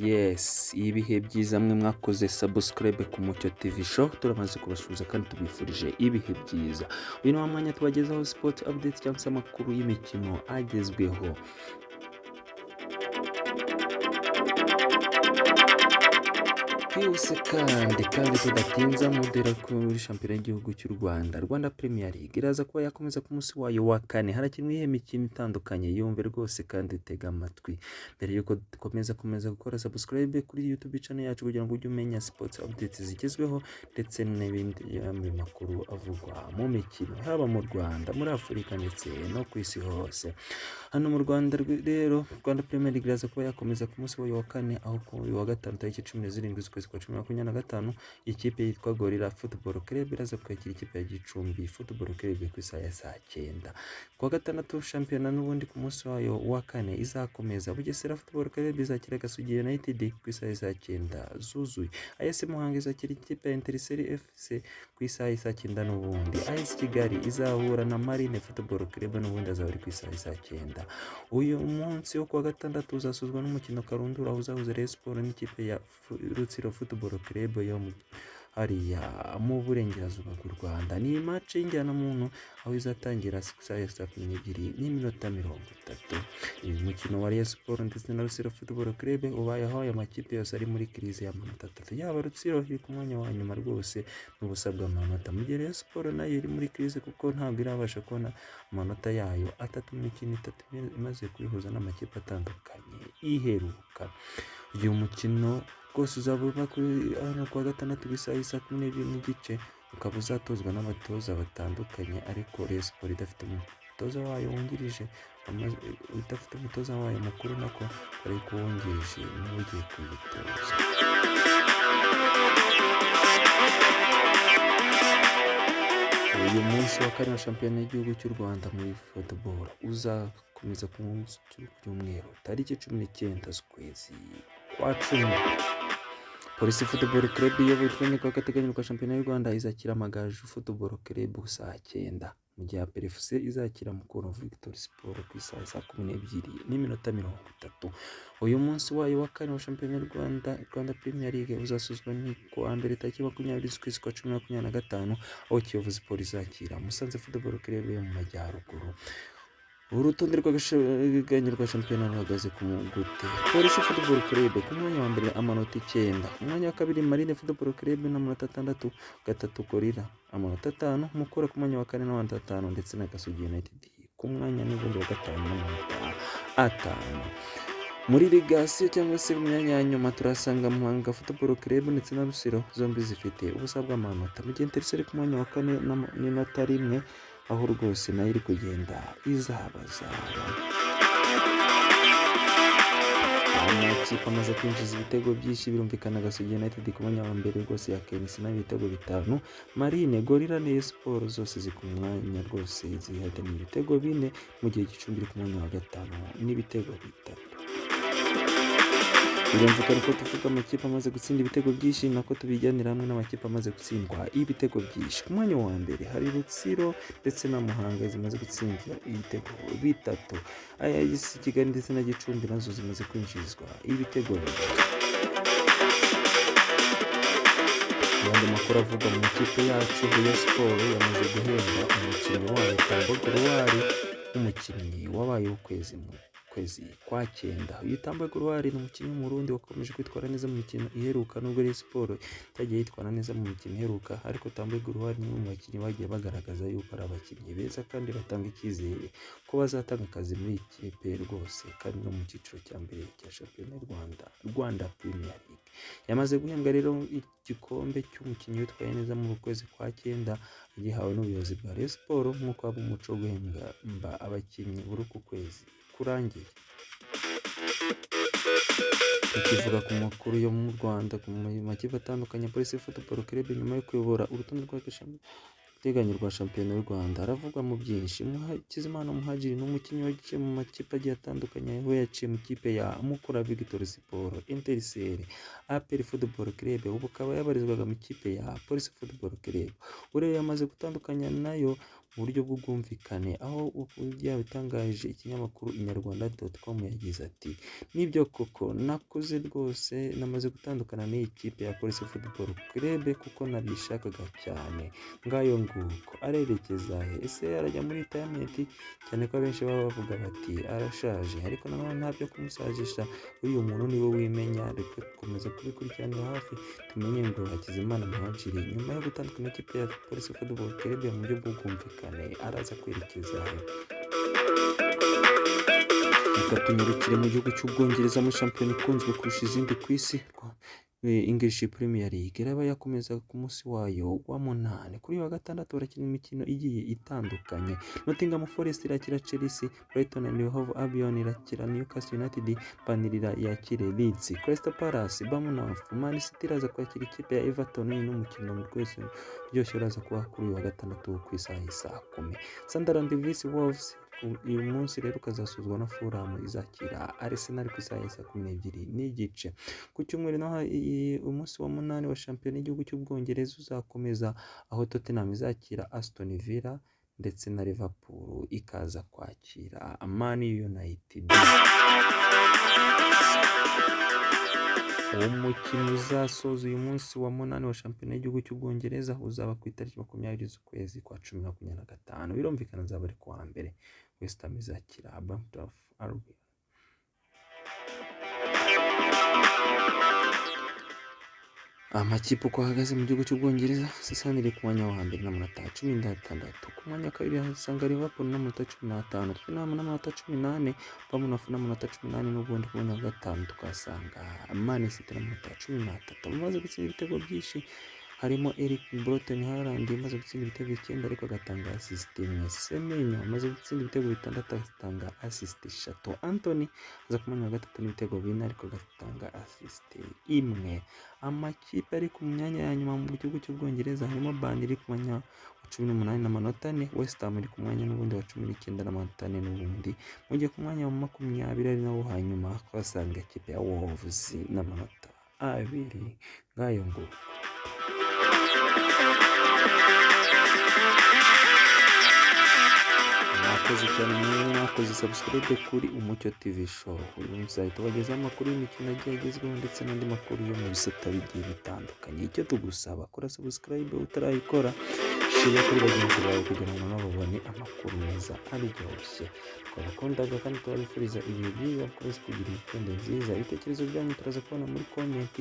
Yes. Ibihe byiza mwe mwakoze subscribe ku Mucyo TV show, turamaze kubasuhuza kandi tubifurije ibihe byiza. Uyu ni wa mwanya tubagezaho sport update cyangwa se amakuru y'imikino agezweho. Twihuse kandi tudatinza mudera kuri shampiyona y'igihugu cy'u Rwanda Premier League iraza kuba yakomeza ku munsi wayo wa kane. Harakinwa ihe mikino itandukanye, yumve rwose kandi tega amatwi. Mbere yuko dukomeza gukora subscribe kuri YouTube channel yacu kugira ngo ujye umenya sports updates zigezweho ndetse n'ibindi makuru avugwa mu mikino haba mu Rwanda, muri Afurika ndetse no ku isi hose. Hano mu Rwanda rero Rwanda Premier League iraza kuba yakomeza ku munsi wayo wa kane, aho ku wa gatanu tariki 17 z'ukwezi kwa 2025 ikipe yitwa Gorilla Football Club iraza kwakira ikipe ya Gicumbi Football Club ku isaha ya saa 9. Ku wa gatandatu shampiyona n'ubundi ku munsi wayo wa kane izakomeza. Bugesera Football Club izakira Gasogi United ku isaha ya saa 9 zuzuye. AS Muhanga izakira ikipe ya Etincelle FC ku isaha ya saa 9 n'ubundi. AS Kigali izahura na Marine Football Club n'ubundi azaba ari ku isaha ya saa 9. Uyu munsi wo ku wa gatandatu uzasuzwa n'umukino karundura uzahuza Rayon Sports n'ikipe ya Rutsiro Football Club yo hariya mu burengerazuba bw'u Rwanda. Ni match y'injyana muntu aho izatangira saa 12:30. Uyu mukino wa Rayon Sports ndetse na Rutsiro Football Club ubayeho aya makipe yose ari muri krize y'amanota 3. Yaba Rutsiro iri ku mwanya wa nyuma rwose n'ubusabwa amanota, mu gihe Rayon Sports nayo iri muri krize kuko ntabwo irabasha kubona amanota yayo atatu mu mikino 3 imaze kwihuza n'amakipe atandukanye iheruka. Uyu mukino rwose uzaba kuri kwa gatandatu bisa 12:30, ukaba uzatozwa n'abatoza batandukanye, ariko Rayon Sports idafite umutoza wayo wungirije, udafite umutoza wayo mukuru nako ariko wungirije niwe ugiye kuyitoza. Uyu munsi wa kane wa shampiyona y'igihugu cy'u Rwanda muri football uzakomeza ku munsi cy'umweru tariki 19 z'ukwezi kwa 10. Police Football Club iyobowe n'agateganyo shampiyona y'u Rwanda izakira Amagaju Football Club saa 9, mu gihe PFC izakira Mukura Victory Sport ku isaha saa 12:30. Uyu munsi wayo wa kane wa shampiyona y'u Rwanda Premier League uzasuzwa ni ku wa mbere tariki 20 z'ukwezi kwa 2025, aho Kiyovu Sport izakira Musanze Football Club yo mu Majyaruguru. Urutonde rw'agateganyo rwa shampiyona ruhagaze ku gute? Police Football Club ku mwanya wa mbere amanota 9, ku mwanya wa kabiri Marine Football Club n'amanota 6, gatatu Gorilla amanota 5, Mukura ku mwanya wa kane n'amanota 5 ndetse na Gasogi United ku mwanya n'ubundi wa gatanu n'amanota 5. Muri ligasiyo cyangwa se mu myanya ya nyuma turasanga Muhanga Football Club ndetse na Rutsiro, zombi zifite ubusabwa amanota, mu gihe Etincelle ku mwanya wa kane n'inota 1, aho rwose nayo iri kugenda izabazaba. Amakipe amaze kwinjiza ibitego byinshi birumvikana Gasogi United ku mwanya wa mbere rwose ya Kenisi n'ibitego 5, Marine, Gorilla na Rayon Sports zose ziri ku mwanya rwose zihatanira ibitego 4, mu gihe Gicumbi ku mwanya wa 5 n'ibitego 3. Birumvikana ko tuvuga amakipe amaze gutsinda ibitego byinshi nako tubijyanira hamwe n'amakipe amaze gutsindwa ibitego byinshi. Ku mwanya wa mbere hari Rutsiro ndetse na Muhanga zimaze gutsindira ibitego 3, AS Kigali ndetse na Gicumbi nazo zimaze kwinjizwa ibitego 2. Abandi makuru avuga mu makipe yacu, Rayon Sports yamaze guhemba umukinnyi wayo Tambo Gloire nk'umukinnyi wabaye ukwezi kwa 9. Uyu Tambo Gloire ni umukinnyi w'umurundi wakomeje kwitwara neza mu mikino iheruka, nubwo Rayon Sports itagiye yitwara neza mu mikino iheruka, ariko Tambo Gloire ni umwe mu bakinnyi bagiye bagaragaza yuko ari abakinnyi beza kandi batanga icyizere ko bazatanga akazi muri ikipe rwose, kandi no mu cyiciro cya mbere cya shampiyona y'u Rwanda Premier League. Yamaze guhembwa rero igikombe cy'umukinnyi witwaye neza mu kwezi kwa 9, gihawe n'ubuyobozi bwa Rayon Sports nk'uko aba umuco wo guhemba abakinnyi buri ku kwezi kurangiye. Tukivuga ku makuru yo mu Rwanda ku makipe atandukanye, Police Football Club nyuma yo kuyobora urutonde rw'agateganyo rwa shampiyona y'u Rwanda haravugwa mu byinshi. Kizimana Muhadjili ni umukinnyi wagiye mu makipe agiye atandukanye, aho yaciye mu kipe ya Mukura Victory Sport, Etincelle, APR Football Club, ubu akaba yabarizwaga mu kipe ya Police Football Club. Urebe yamaze gutandukanya nayo mu buryo bw'ubwumvikane, aho yabitangaje ikinyamakuru inyarwanda.com yagize ati nibyo koko nakuze rwose namaze gutandukana n'iyi kipe ya Police Football Club kuko nabishakaga cyane, ngayo nguko arerekeza he? Ese arajya muri retirement? Cyane ko abenshi baba bavuga bati arashaje, ariko nanone ntabyo kumusajisha, uyu muntu niwe wimenya. Reka dukomeza kubikurikiranira hafi tumenye ngo Hakizimana Muhadjili nyuma yo gutandukana n'ikipe ya Police Football Club mu buryo bw'ubwumvikane araza kwerekeza he? Reka tunyarukire mu gihugu cy'Ubwongereza muri shampiyona ikunzwe kurusha izindi ku isi, English Premier League iraba yakomeza ku munsi wayo wa 8. Kuri wa gatandatu barakina imikino igiye itandukanye. Nottingham Forest irakira Chelsea, Brighton and Hove Albion irakira Newcastle United, Burnley yakire Leeds, Crystal Palace Bournemouth, Man City iraza kwakira ikipe ya Everton n'umukino mu rwese byose uraza kuba kuri wa gatandatu ku isaha y'isa 10. Sunderland vs Wolves uyu munsi rero ukazasuzwa na Fulham izakira Arsenal ku isaha y'isa 12:30. Ku cyumweru naho umunsi wa 8 wa shampiyona y'igihugu cy'Ubwongereza uzakomeza, aho Tottenham izakira Aston Villa ndetse na Liverpool ikaza kwakira Man United. Umukino uzasoza uyu munsi wa 8 wa shampiyona y'igihugu cy'Ubwongereza uzaba ku itariki 20 z'ukwezi kwa 10 2025. Birumvikana azaba ari kuwa mbere. West Ham izakira Bournemouth Albion. Amakipe uko ahagaze mu gihugu cy'Ubwongereza, Arsenal iri ku mwanya wa mbere n'amanota 16, ku mwanya wa kabiri hasanga Liverpool n'amanota 15, Tottenham n'amanota 18, Bournemouth n'amanota 18, n'ubundi ku mwanya wa gatanu tukasanga Man City n'amanota 13. Bamaze gutsinda ibitego byinshi harimo Eric Broughton Haaland amaze gutsinda ibitego 9 ariko agatanga assist 1, Semenyo amaze gutsinda ibitego 6 agatanga assist 3, Anthony aza ku mwanya wa gatatu n'ibitego 4 ariko agatanga assist 1. Amakipe ari ku myanya ya nyuma mu gihugu cy'Ubwongereza harimo Burnley iri ku mwanya wa 18 n'amanota 4, West Ham iri ku mwanya n'ubundi wa 19 n'amanota 4 n'ubundi, mu gihe ku mwanya wa 20 ari nawo hanyuma twasanga ikipe ya Wolves n'amanota 2. Ngayo ngo mwakoze cyane mwakoze subscribe kuri Umucyo TV Show. Uyu munsi tubagezaho amakuru y'imikino agiye agezweho ndetse n'andi makuru yo mu bisata bigiye bitandukanye. Icyo tugusaba kora subscribe utarayikora, share kuri bagenzi bawe kugira ngo nabo babone amakuru meza aryoshye. Twabakundaga kandi tubifuriza ibihe byiza, mukomeze kugira weekend nziza. Ibitekerezo byanyu turaza kubona muri comment,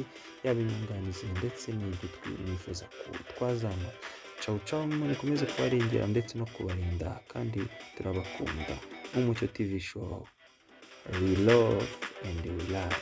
yaba inyunganizi ndetse n'ibyo twifuza ko twazana. Ciao ciao, mukomeze kubarengera ndetse no kubarinda kandi turabakunda. Umucyo TV Show, we love and we love.